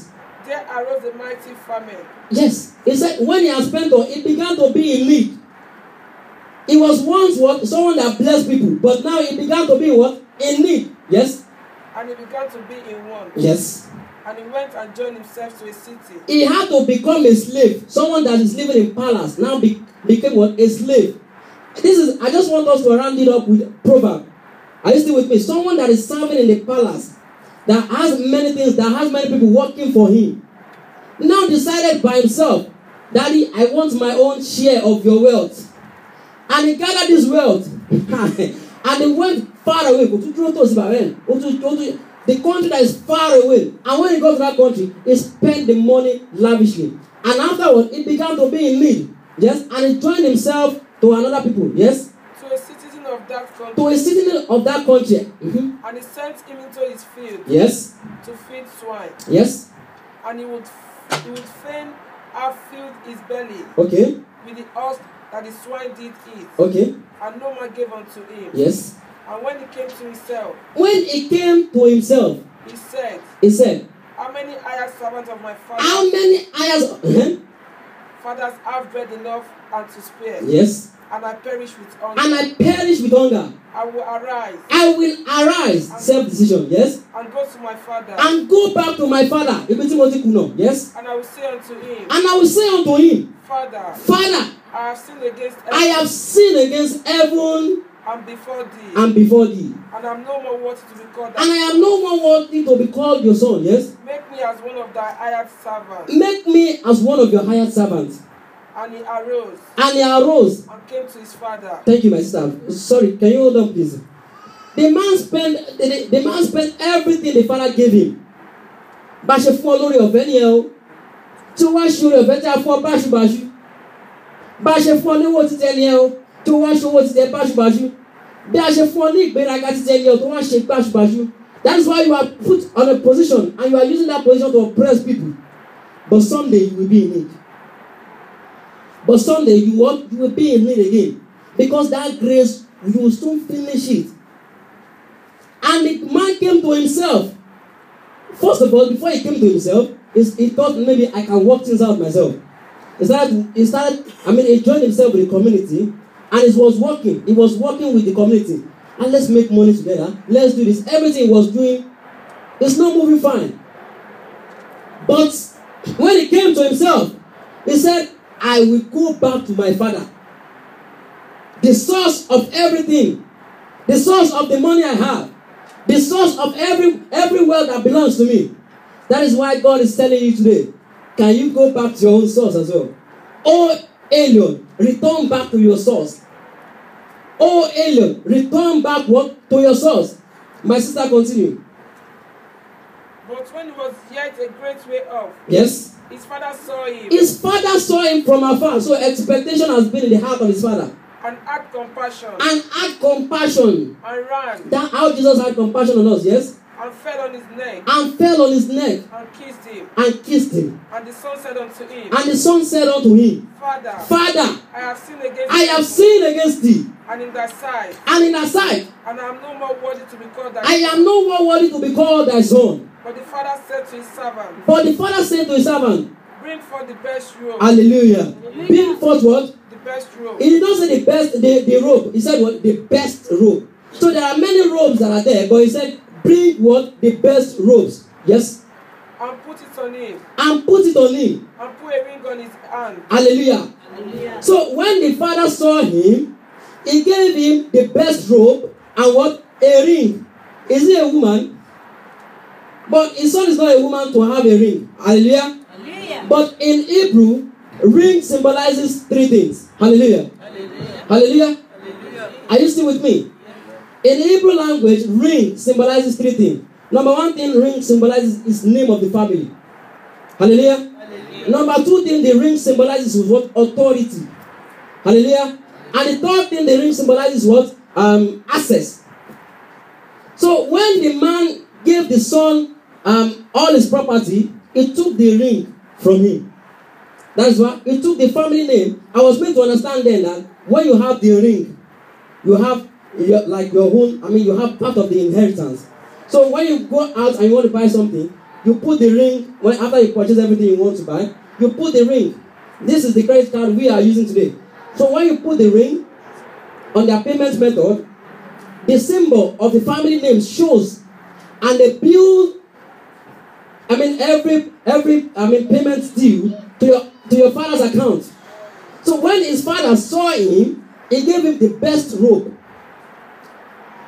There arose a mighty famine. Yes. He said when he had spent all, he began to be in need. He was once what? Someone that blessed people. But now he began to be what? In need. Yes. And he began to be in want. Yes. And he went and joined himself to a city. He had to become a slave. Someone that is living in palace now became what? A slave. I just want us to round it up with proverb. Are you still with me? Someone that is serving in the palace, that has many things, that has many people working for him, now decided by himself, Daddy, I want my own share of your wealth. And he gathered this wealth. And he went far away. the country that is far away. And when he got to that country, he spent the money lavishly. And afterward, he began to be in need. Yes, and he joined himself to another people. Yes, to a citizen of that country. to a citizen of that country. Mhm. And he sent him into his field Yes, to feed swine. yes, And he would fain have filled his belly okay, with the husk that the swine did eat, okay, and no man gave unto him. yes. And when he came to himself, When he came to himself, he said, How many hired servants of my How father many eyes? fathers have bread enough and to spare, Yes. and I perish with hunger? And I perish with hunger. I will arise I will arise. Self-decision. Yes. and go to my father, And go back to my father. Ibi tí mo ti kùnà. Yes. and I will say unto him, And I will say unto him, Father, Father, I have sinned against I have sinned against heaven and before thee, and before thee. and I am no more worthy to be called And I thy am no more worthy to be called your son. Yes. Make me as one of thy hired servants. Make me as one of your hired servants. And he arose And he arose. and came to his father. Thank you, my sister. Sorry, can you hold on, please? The man spent everything the father gave him. Bá ṣe fún ọ lórí ọ̀fẹ́ ni ẹ o. Tí ó wá ṣe orí ọ̀fẹ́ tí a fún ọ báṣubàṣu. Bá ṣe fún ọ ní owó títẹ ni ẹ o. Tí ó wá ṣe owó títẹ báṣubàṣu. Bí a ṣe fún ọ ní ìgbéraga títẹ ni ẹ o. Tí ó wá ṣe báṣubàṣu. That is why you are put on a position and you are using that position to oppress people. But someday you will be in need. But someday you will be in need again. Because that grace, you will soon finish it. And the man came to himself. First of all, before he came to himself, he thought maybe I can work things out myself. He joined himself with the community, and he was working with the community. And let's make money together. Let's do this. Everything he was doing, it's not moving fine. But when he came to himself, he said, I will go back to my father. The source of everything, the source of the money I have, the source of every wealth that belongs to me. That is why God is telling you today, can you go back to your own source as well? Oh, alien, return back to your source. Oh, alien, return back what? To your source. My sister, continue. But when he was yet a great way off, Yes. his father saw him. His father saw him from afar. So expectation has been in the heart of his father. And had compassion. And had compassion. And ran. That's how Jesus had compassion on us, yes? And fell on his neck. And fell on his neck. And kissed him. And kissed him. And the son said unto him. And the son said unto him, Father, I have have sinned against thee. And in thy sight. And in thy sight. And I am no more worthy to be called thy I am no more worthy to be called thy son. But the father said to his servant. But the father said to his servant, Bring forth the best robe. Hallelujah. Bring forth what? The best robe. He did not say the best, the robe. He said what? The best robe. So there are many robes that are there, but he said, bring what? The best robes. Yes? And put it on him. And put it on him. And put a ring on his hand. Hallelujah. Hallelujah. So when the father saw him, he gave him the best robe and what? A ring. Is he a woman? But his son is not a woman to have a ring. Hallelujah. Hallelujah. But in Hebrew, ring symbolizes three things. Hallelujah. Hallelujah. Hallelujah. Hallelujah. Are you still with me? In Hebrew language, ring symbolizes three things. Number one thing, ring symbolizes is name of the family. Hallelujah. Hallelujah. Number two thing, the ring symbolizes what? Authority. Hallelujah. And the third thing, the ring symbolizes what? Access. So when the man gave the son all his property, he took the ring from him. That's why he took the family name. I was made to understand then that when you have the ring, you have your own, you have part of the inheritance. So when you go out and you want to buy something, you put the ring, after you purchase everything you want to buy, you put the ring. This is the credit card we are using today. So when you put the ring on their payment method, the symbol of the family name shows, and they build, every payment due to your father's account. So when his father saw him, he gave him the best robe.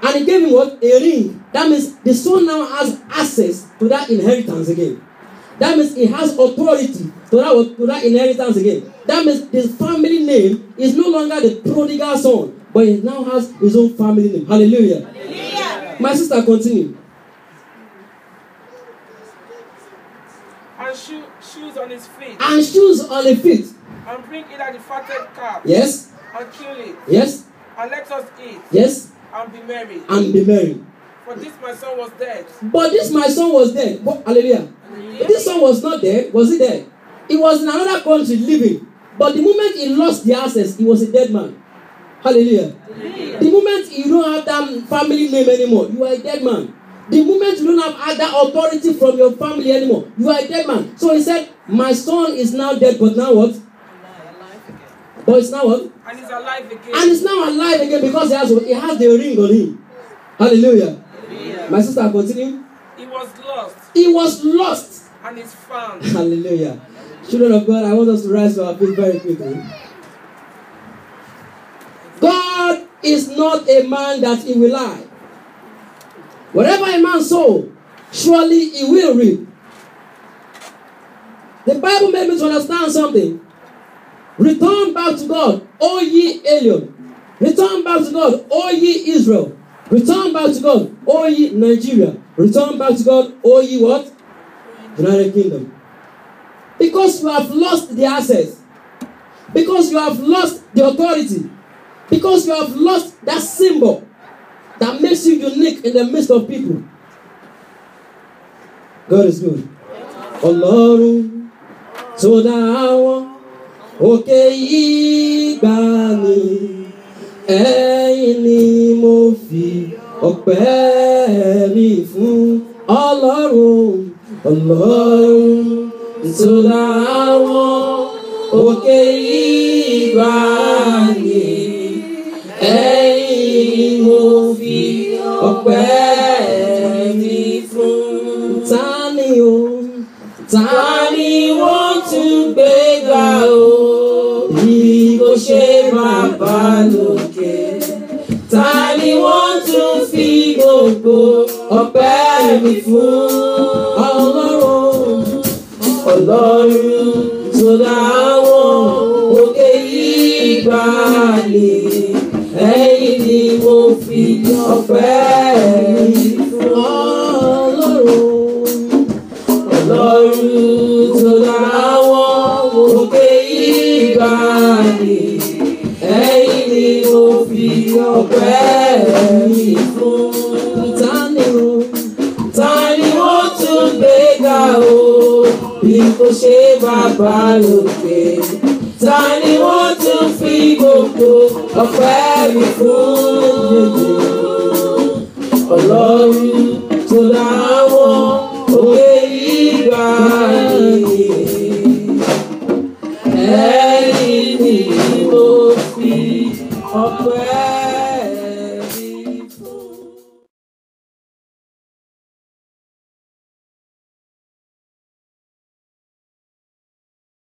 And he gave him what? A ring. That means the son now has access to that inheritance again. That means he has authority to that inheritance again. That means his family name is no longer the prodigal son, but he now has his own family name. Hallelujah. Hallelujah. My sister, continue. And shoes on his feet. And shoes on the feet. And bring either the fatted calf. Yes. And kill it. Yes. And let us eat. Yes. And be merry. And be merry. For this my son was dead. But this my son was dead. Hallelujah. This son was not dead. Was he dead? He was in another country living. But the moment he lost the access, he was a dead man. Hallelujah. The moment you don't have that family name anymore, you are a dead man. The moment you don't have that authority from your family anymore, you are a dead man. So he said, my son is now dead, but now what? But it's now what? And he's alive again. And he's now alive again because he has the ring on him. Hallelujah. My sister, continue. He was lost. He was lost. And is found. Hallelujah. Children of God, I want us to rise to our feet very quickly. God is not a man that he will lie. Whatever a man sow, surely he will reap. The Bible made me to understand something. Return back to God, O ye alien. Return back to God, O ye Israel. Return back to God, O ye Nigeria. Return back to God, O ye what? United Kingdom. Because you have lost the access. Because you have lost the authority. Because you have lost that symbol that makes you unique in the midst of people. God is good. Ọlọ́run tó dá àwọn òkè yìí gbà mí, ẹ̀yin ni mo fi ọpẹ́ mi fún. Ọlọ́run, Ọlọ́run tó dá àwọn òkè yìí gbà mí, ẹ̀yin mo fi ọpẹ́ mi fún. Ta ni wọ́n tún gbé ga o, bí kò ṣe Bàbá lókè? Ta ni wọ́n tún fi gbogbo ọpẹ́ mi fún? Ọlọ́run, Ọlọ́run tó dá àwọn òkè yìí gbà mí, ẹ̀yin ni mo fi ọpẹ́ mi fún. Ọlọ́run tó dá àwọn òkè yìí gbà mí, ẹ̀yin ni mo fi ọpẹ́ mi fún. Ta ni wọ́n tún gbé ga o, bí kò ṣe Bàbá lókè? Ta ni wọ́n tún fi gbogbo ọpẹ́ mi fún? Ọlọ́run tó dá àwọn òkè yìí gbà mí, ẹ̀yin ni mo fi ọpẹ́